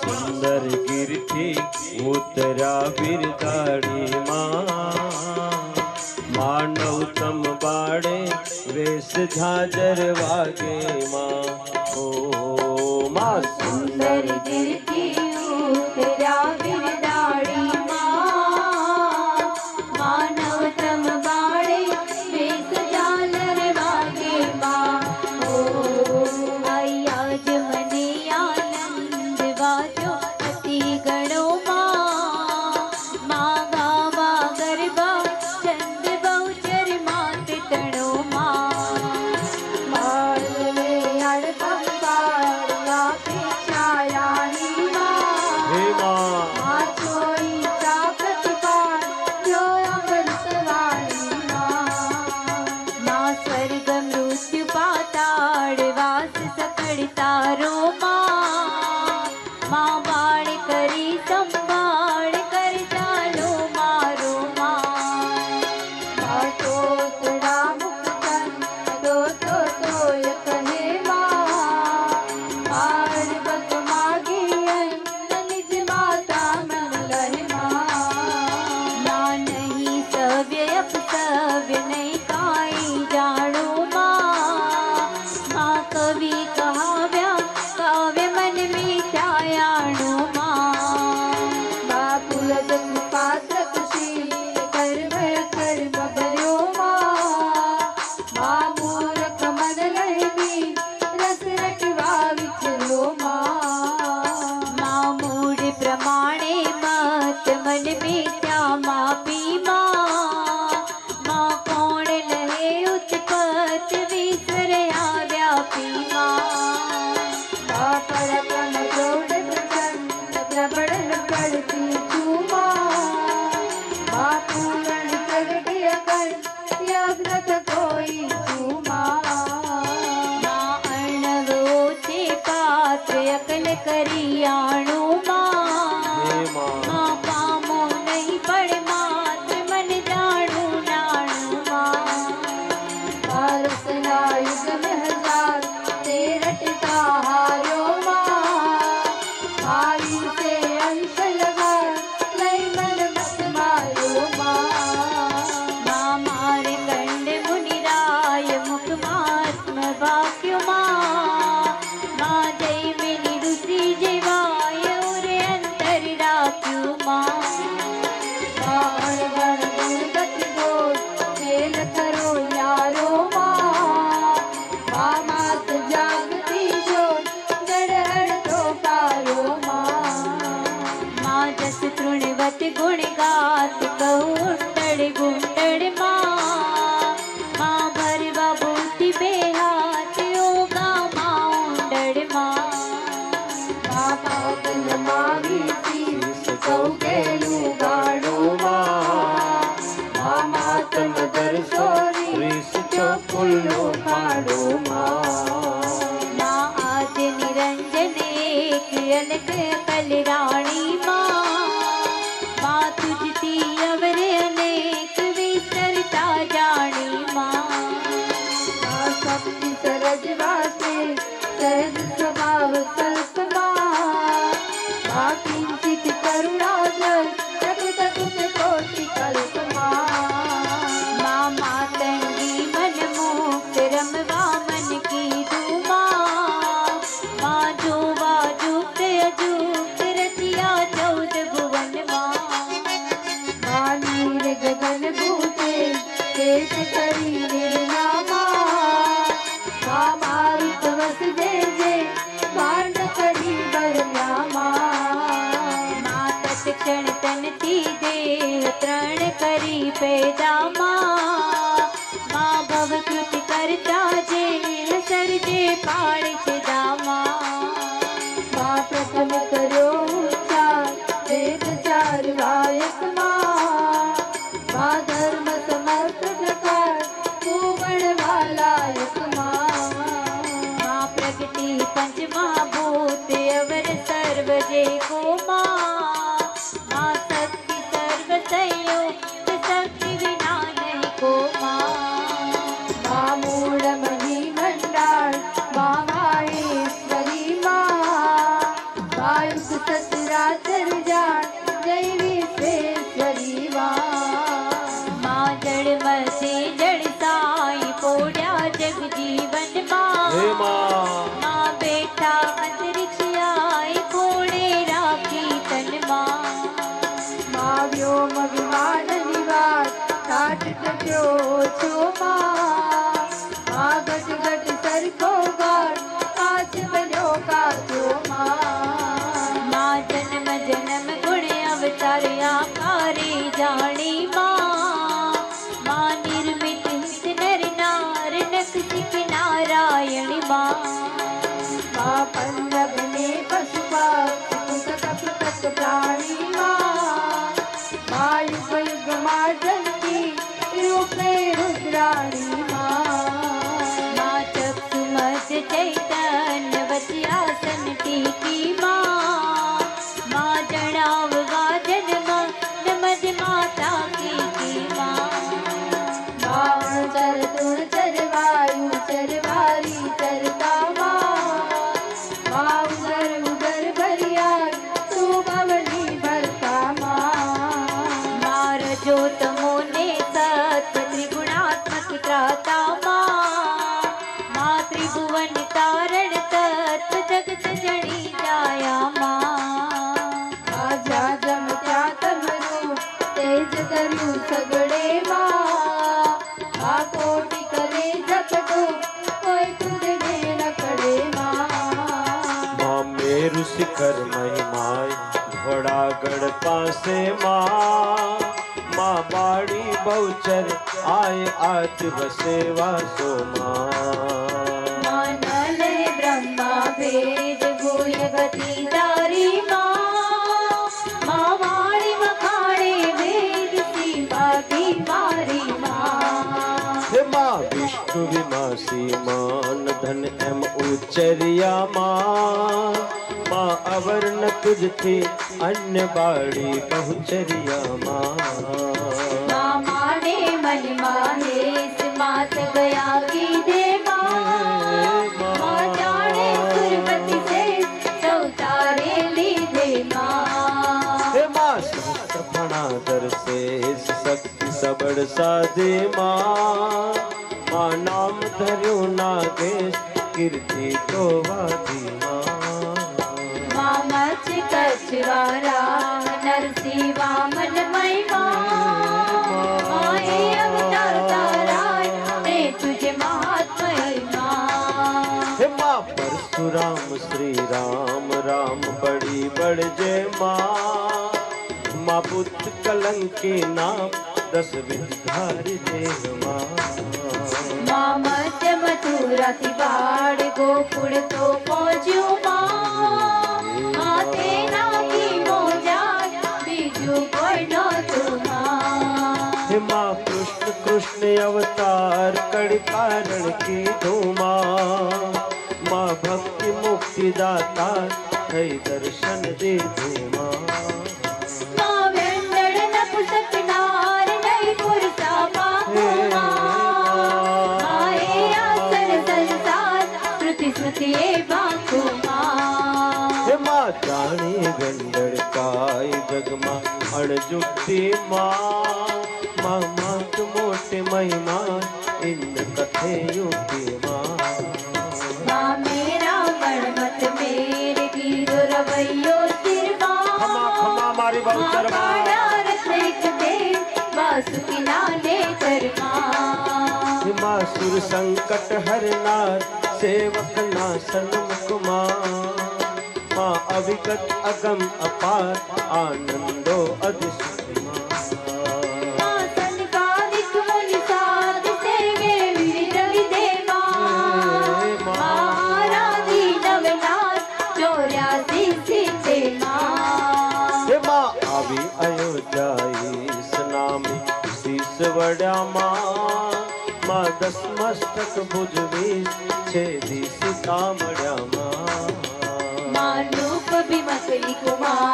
સુંદર ગીરથી ઉતરા બિરદાડી માં માનવ તમ બાળે વેશ ઝાજર વાગે માં ઓ માં સુંદર ગીરથી ઉતરા બિરદાડી માં માનવ તમ બાળે વેશ ઝાલર વાગે માં ઓ આયા જ મને આનંદ વાજો અતિ ગણો માં ગાવા ગરબા ચંદ બહુચર માત તણો માળવે અડકમ પાડવા છાયાની હે માં છોડી પ્રાપ્ત પાર જો અમૃતવાણી માં સ્વર્ગ મૃત્યુ પાતાળ વાસ સકળ તારો માં બાળ કરી સંભાળ કર ચાલો મારો માં તો તડા મુક્તન તો તોય કહે માં બક માગી નિજ માતા મન લહે માં નહીં સવ્ય અપસવ્ય નહીં કાઈ જાણો માં કવિ કહાવ્યા કાવ્ય મન મીઠાયાણો માં પુલજ પાત્ર ખુશી કર્મ કર્મ ભર્યો માં મૂર્ખ મન લહેવી રસ રટવા વિચલો માં મૂળ પ્રમાણે મત મન મીઠા માપી માં કોણ લહે ઉત્પત વિશ્વર આવ્યાપી માં પરક્રમ જોડ પ્રબળ પડતી છુમા પૂરણ પ્રગટ્ય કર ત્યાગ્રત કોઈ છુમા અર્ણવો છે પાત્ર અકલ કરી આણું માં પામો નહીં પણ માત્ર મન જાણું નાણું માં રસના યુગ હજાર તે રટતા હાર્યો આવી તે અંશ લગા લઈ મન મત માર્યો માં મારે કંડ મુનિરાય મુખમાત્મ વાક્યો માં જય મેની ઋષિ જેવાય ઉરે અંતર રાખ્યું માં ગુણગત ગોળ ખેલ કરો યારો માં માત જાગતી જોડ ગડહડ તો પાયો માં જસ તૃણવત ગુણ ગાત કહુંટડ ગુંટડ માં ભરવા બુદ્ધિ બે હાથ યોગા માં ઉંડડ માં પાપન માવી તી સૌ ગેલું ગાડું માં માતમ દર્શોરી રીસ ચોકુલ્લો પાડો માં આજ નિરંજન એક અલગ કલરાણી માં તુજતી અવર અનેક વિસરતા જાણી માં શક્તિ સરજ વાસે સહજ સ્વભાવ કલ્પમાં કિંચિત કરુણા જલ તક તક કોટિ કલ્પમાં માતંગી મન મુક્ત રમવા મન કીધું માં જોવા જુક્ત અજુક્ત રચિયા 14 ભુવનમાં નીર ગગન ભૂતે કેશ કરી નિર્નામાં મારુત વસ દેજે માંડ કરી બળ્યામાં તત્ક્ષણ તનથી દેહ ત્રણ કરી પેદામાં ભવ કૃતિ કરતા જે સર્જે પાળ છે દામા પ્રથમ કર્યો ઉચ્ચાર વેદ ચાર વાયકમાં ધર્મ સમર્થ પ્રકાર સુવર્ણ વાલાયકમાં પ્રગતિ પંચમહાભૂત અવર સર્વ જે કોમાં શક્તિ સર્વ સંયોગ શક્તિ વિના નહીં કોમાં મૂળ મહી મંડાળ વાવાયેશ્વરી માં વાયુસ સચરાચર જાણ જય વિશ્વેશ્વરી માં જળમસે જળસાઈ પોડ્યા જગજીવનમાં હે માં માં બેઠા અંતરિક્ષાય પોડે રાખી તનમાં વ્યોમ વિમાન નિવાસ ઠાઠ ટક્યો છો માં ગટ ગટ સરખો ગાઢ કાચ બન્યો કાચો માં જન્મ જન્મ ગુણ અવતાર આકારે જાણી માં નિર્મિત હિત નર નાર નખશિખ નારાયણી માં પલ્લવ ને પશુપક્ષ પુસ્તક પ્રાણી યુગ યુગ માં જલતી રૂપે રુદ્રાણી માં ચક્ષુમત ચૈતન્ય વચ્યાસન ટીકી માં જણાવવા જન્મ નમદ માતા કી બાણ ચર તુણ ચરવાયુ ચરવારી ચરતા ઉદર ઉદર ભરિયા તું બવલી ભરતા માર જો તમોને સત્વ ત્રિગુણાત્મક ત્રાતા માં ત્રિભુવન તારણ તત્વ જગત જણી જાયા આજા જમ ત્યાં તમરું તેજ કર્યું સગડે આ કોટી કરે જપટો કોઈ તુજને નકડે માં મેરુ શિખર મહિમાય ઘોડાગઢ પાસે માં બાળી બહુચર આય આજ વસે વાસો માં નલે બ્રહ્મા વેદ ગુય ગતિ તારી માં વાણી વખાણે વેદ સીમાથી મારી હે માં વિષ્ણુ વિમાસી માન ધન એમ ઉચ્ચરિયા માં અવર્ણ તુજથી અન્ય બાળી બહુચરિયા માં માને મન માહેશ માત ગયા કીધે માં જાણે સુરપતિ સે સૌતારે લીધે હે માં સહસ્ત્ર ફણાદર સે શક્તિ સબળ સાધે માં નામ ધર્યું નાગેશ કીર્તિ તો વાધી માં મચ કચવારા નરસિંહ વામન માએ અવતાર તારા ને તુજે મહાત્મય હે માં પરશુરામ શ્રી રામ રામ બડી બળજે માં પુત્ર કલંકી નામ 10 વિધારી દેવ માં મધ્ય મથુરાથી બાળ ગોકુળ તો પહોંચ્યું માં તેનાથી મોજા બીજું કોઈ નહોતું હે માં કૃષ્ણ કૃષ્ણ અવતાર કડી કારણ કીધું માં ભક્તિ મુક્તિ દાતા થઈ દર્શન દીધું માં વેંદડ નપુસક નાર નહીં પુરતા માએ આસર સંસાર શ્રુતિ સ્મૃતિ એ બાંખું હે માં જાણી ગંડળ કાય જગમાં અણજુક્તિ માં માત મોટે મહિમા ઇન કથે યુક્તિ માં મેરા મત મેરે ગીરો રવૈયો ખમા મારી બહુચર વાસુકી નાલે કરમાં સુર સંકટ હરનાર સેવક ના સન્મુખ માં અવિગત અગમ અપાર આનંદો અધિષ્ઠિ સંકાલિક મુનિ સાધ સેવે વિવિધ વિધેમાં મહારાજી નવનાથ 84 સિદ્ધેમાં હે માં આવી અયોધ્યા સનામી શીશ વડ્યામાં માં 10 મસ્તક ભુજવી છે દી સીતા મળ્યામાં રૂપ બિમકરી કુમાર